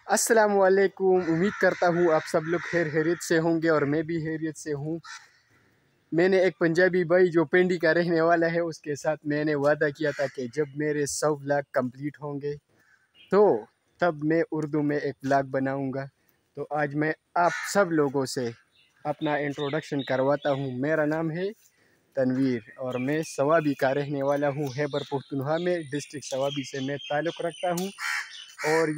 अस्सलामुअलैकुम। उम्मीद करता हूँ आप सब लोग खैरियत से होंगे और मैं भी खैरियत से हूँ। मैंने एक पंजाबी भाई जो पिंडी का रहने वाला है उसके साथ मैंने वादा किया था कि जब मेरे 100 व्लॉग कंप्लीट होंगे तो तब मैं उर्दू में एक व्लॉग बनाऊँगा। तो आज मैं आप सब लोगों से अपना इंट्रोडक्शन करवाता हूँ। मेरा नाम है तनवीर और मैं सवाबी का रहने वाला हूँ। खैबर पख्तूनख्वा में डिस्ट्रिक्ट सवाबी से मैं ताल्लुक़ रखता हूँ। और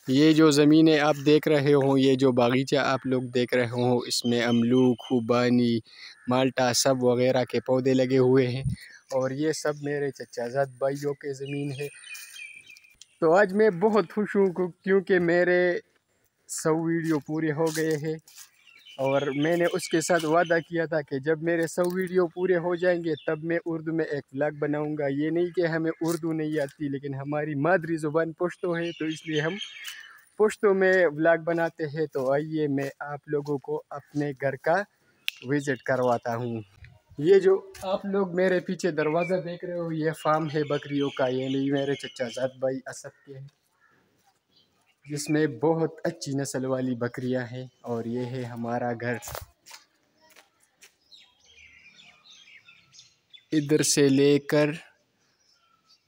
ये जो ज़मीनें आप देख रहे हो, ये जो बागीचा आप लोग देख रहे हो, इसमें अमलूक, खुबानी, माल्टा सब वगैरह के पौधे लगे हुए हैं। और ये सब मेरे चचाजाद भाइयों के ज़मीन है। तो आज मैं बहुत खुश हूँ क्योंकि मेरे 100 वीडियो पूरे हो गए हैं। और मैंने उसके साथ वादा किया था कि जब मेरे 100 वीडियो पूरे हो जाएंगे तब मैं उर्दू में एक व्लॉग बनाऊंगा। ये नहीं कि हमें उर्दू नहीं आती, लेकिन हमारी मादरी ज़ुबान पश्तो है तो इसलिए हम पश्तो में व्लॉग बनाते हैं। तो आइए मैं आप लोगों को अपने घर का विज़िट करवाता हूँ। ये जो आप लोग मेरे पीछे दरवाज़ा देख रहे हो, ये फार्म है बकरियों का। ये नहीं मेरे चचाजाद भाई असद के हैं, जिसमें बहुत अच्छी नस्ल वाली बकरियां हैं। और ये है हमारा घर, इधर से लेकर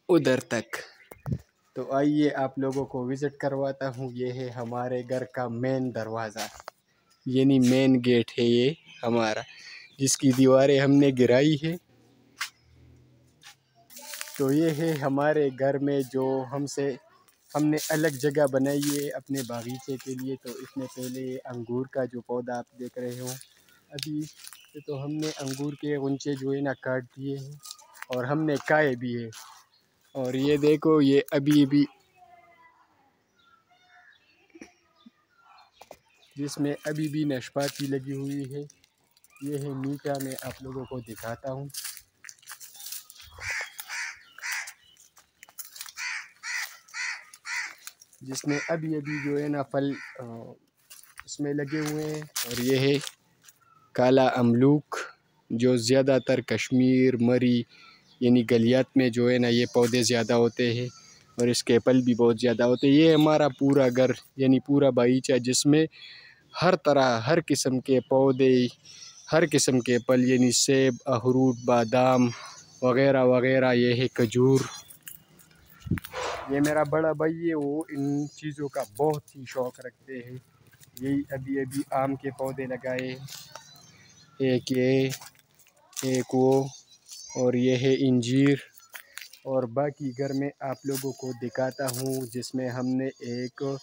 उधर तक। तो आइए आप लोगों को विज़िट करवाता हूँ। ये है हमारे घर का मेन दरवाज़ा, यानी मेन गेट है ये हमारा, जिसकी दीवारें हमने गिराई है। तो ये है हमारे घर में जो हमने अलग जगह बनाई है अपने बागीचे के लिए। तो इसमें पहले अंगूर का जो पौधा आप देख रहे हो, अभी तो हमने अंगूर के गुंचे जो है ना काट दिए हैं और हमने खाए भी है। और ये देखो, ये अभी भी जिसमें अभी भी नाशपाती लगी हुई है। ये है मीठा, मैं आप लोगों को दिखाता हूँ। जिसमें अभी अभी जो है ना फल इसमें लगे हुए हैं। और ये है काला अमलूक, जो ज़्यादातर कश्मीर, मरी यानी गलियात में जो है ना ये पौधे ज़्यादा होते हैं और इसके फल भी बहुत ज़्यादा होते हैं। ये हमारा पूरा घर यानी पूरा बागीचा, जिसमें हर तरह, हर किस्म के पौधे, हर किस्म के फल यानी सेब, अखरूट, बादाम वगैरह वगैरह। ये है खजूर। ये मेरा बड़ा भाई है, वो इन चीज़ों का बहुत ही शौक़ रखते हैं। यही अभी अभी आम के पौधे लगाए, एक ये, एक वो, और ये है इंजीर। और बाकी घर में आप लोगों को दिखाता हूँ, जिसमें हमने एक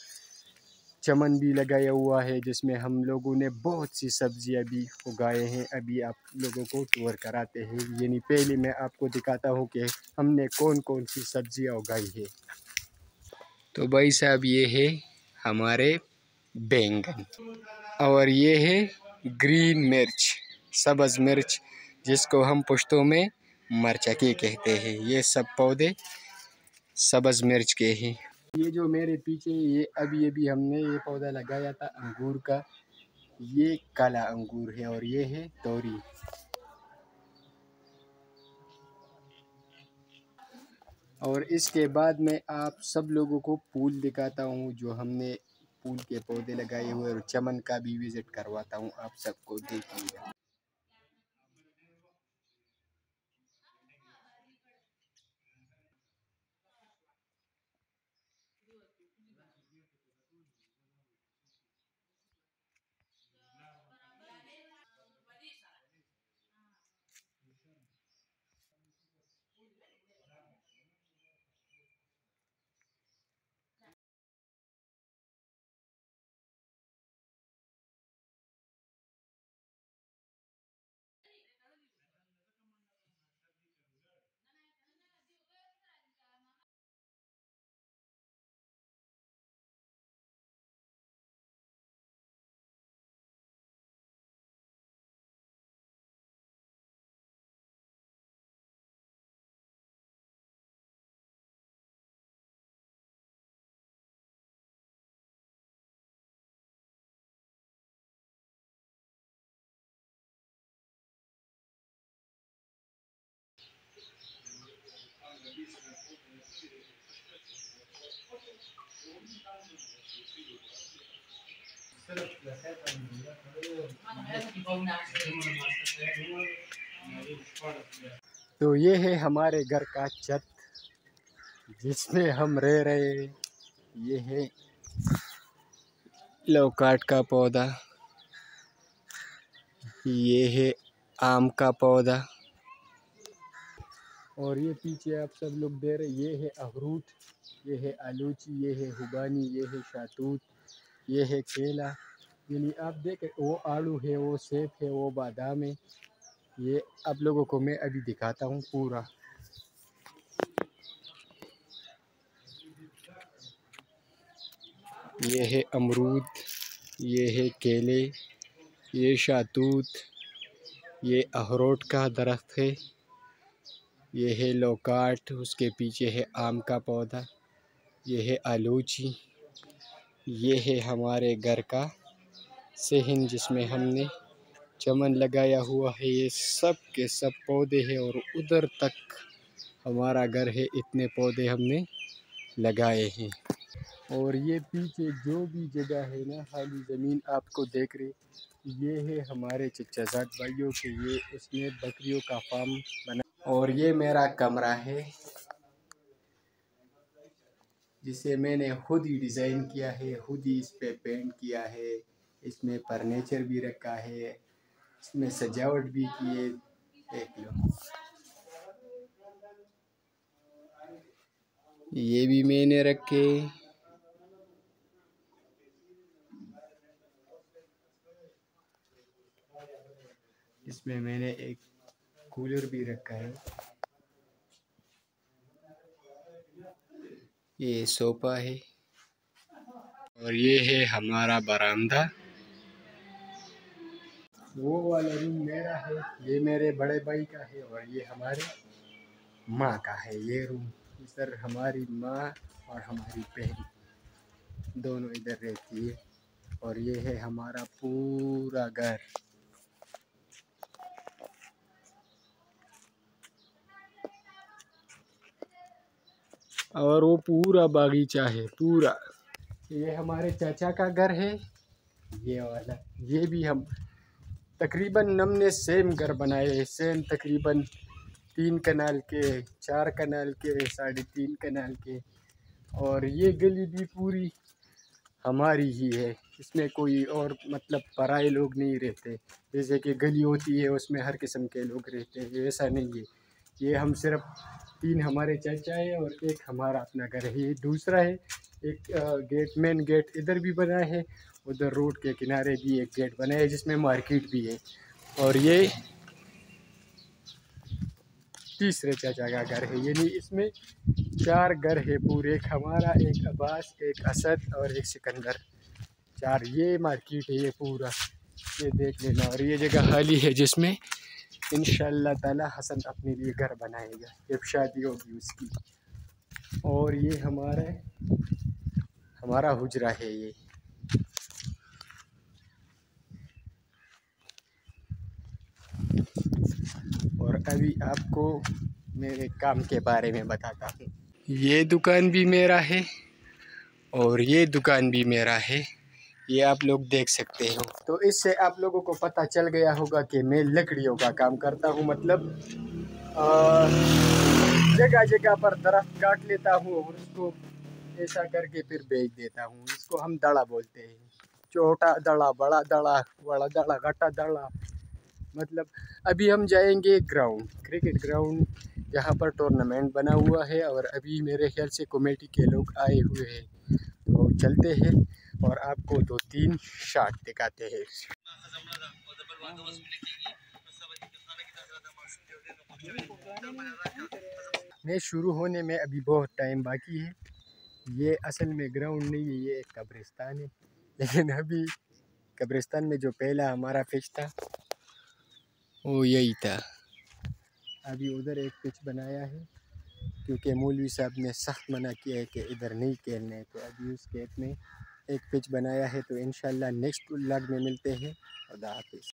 चमन भी लगाया हुआ है, जिसमें हम लोगों ने बहुत सी सब्जियां भी उगाए हैं। अभी आप लोगों को टूर कराते हैं, यानी पहले मैं आपको दिखाता हूँ कि हमने कौन कौन सी सब्जियां उगाई है। तो भाई साहब, ये है हमारे बैंगन, और ये है ग्रीन मिर्च, सब्ज़ मिर्च, जिसको हम पुश्तो में मरचकी कहते हैं। ये सब पौधे सब्ज़ मिर्च के हैं। ये जो मेरे पीछे, ये अभी अभी हमने ये पौधा लगाया था अंगूर का, ये काला अंगूर है। और ये है तोरी। और इसके बाद मैं आप सब लोगों को फूल दिखाता हूँ, जो हमने फूल के पौधे लगाए हुए, और चमन का भी विज़िट करवाता हूँ आप सबको, देखिएगा। तो ये है हमारे घर का छत जिसमें हम रह रहे हैं। ये है लौकाट का पौधा, ये है आम का पौधा, और ये पीछे आप सब लोग दे रहे, ये है अखरूट, ये है आलूची, ये है हुबानी, ये है शातूत, ये है केला। यानी आप देखें, वो आड़ू है, वो सेब है, वो बादाम है। ये आप लोगों को मैं अभी दिखाता हूँ पूरा। ये है अमरूद, ये है केले, ये शातूत, ये अखरोट का दरख्त है, ये है लौकाट, उसके पीछे है आम का पौधा, ये है आलूची, ये है हमारे घर का सेहन जिसमें हमने चमन लगाया हुआ है। ये सब के सब पौधे हैं और उधर तक हमारा घर है, इतने पौधे हमने लगाए हैं। और ये पीछे जो भी जगह है ना, खाली ज़मीन आपको देख रहे, ये है हमारे चचाजाद भाइयों के, ये उसने बकरियों का फार्म बना। और ये मेरा कमरा है जिसे मैंने खुद ही डिज़ाइन किया है, खुद ही इस पे पेंट किया है। इसमें फर्नीचर भी रखा है, इसमें सजावट भी की है, देख लो। ये भी मैंने रखे, इसमें मैंने एक कूलर भी रखा है। ये सोफा है और ये है हमारा बरामदा। वो वाला रूम मेरा है, ये मेरे बड़े भाई का है, और ये हमारे माँ का है। ये रूम इधर हमारी माँ और हमारी बहन दोनों इधर रहती है। और ये है हमारा पूरा घर। और वो पूरा बागीचा है पूरा। ये हमारे चाचा का घर है, ये वाला। ये भी हम तकरीबन हमने सेम घर बनाए हैं, सेम तकरीबन 3 कनाल के, 4 कनाल के, 3.5 कनाल के। और ये गली भी पूरी हमारी ही है, इसमें कोई और मतलब पराए लोग नहीं रहते। जैसे कि गली होती है उसमें हर किस्म के लोग रहते हैं, ऐसा नहीं है। ये हम सिर्फ 3 हमारे चाचा है और एक हमारा अपना घर है। ये दूसरा है, एक गेट, मेन गेट इधर भी बना है, उधर रोड के किनारे भी एक गेट बना है जिसमें मार्केट भी है। और ये तीसरे चाचा का घर है, यानी इसमें 4 घर है पूरे। एक हमारा, एक अब्बास, एक असद और एक सिकंदर, 4। ये मार्केट है ये पूरा, ये देख लेना। और ये जगह खाली है जिसमें इंशाअल्लाह ताला हसन अपने लिए घर बनाएगा जब शादी होगी उसकी। और ये हमारा हुजरा है ये। और अभी आपको मेरे काम के बारे में बताता हूँ। ये दुकान भी मेरा है और ये दुकान भी मेरा है, ये आप लोग देख सकते हो। तो इससे आप लोगों को पता चल गया होगा कि मैं लकड़ियों का काम करता हूँ। मतलब जगह जगह पर दरख्त काट लेता हूँ और उसको ऐसा करके फिर बेच देता हूँ। इसको हम दड़ा बोलते हैं, छोटा दड़ा, बड़ा दड़ा, बड़ा दड़ा, घटा दड़ा। मतलब अभी हम जाएंगे ग्राउंड, क्रिकेट ग्राउंड, जहाँ पर टूर्नामेंट बना हुआ है। और अभी मेरे ख्याल से कमेटी के लोग आए हुए हैं, तो चलते हैं और आपको 2-3 शॉट दिखाते हैं। मैं शुरू होने में अभी बहुत टाइम बाकी है। ये असल में ग्राउंड नहीं है, ये एक कब्रिस्तान है। लेकिन अभी कब्रिस्तान में जो पहला हमारा पिच था वो यही था। अभी उधर एक पिच बनाया है क्योंकि मौलवी साहब ने सख्त मना किया है कि इधर नहीं खेलना है। तो अभी उस खेत में एक पिच बनाया है। तो इंशाल्लाह नेक्स्ट व्लॉग में मिलते हैं। खुदा हाफिज़।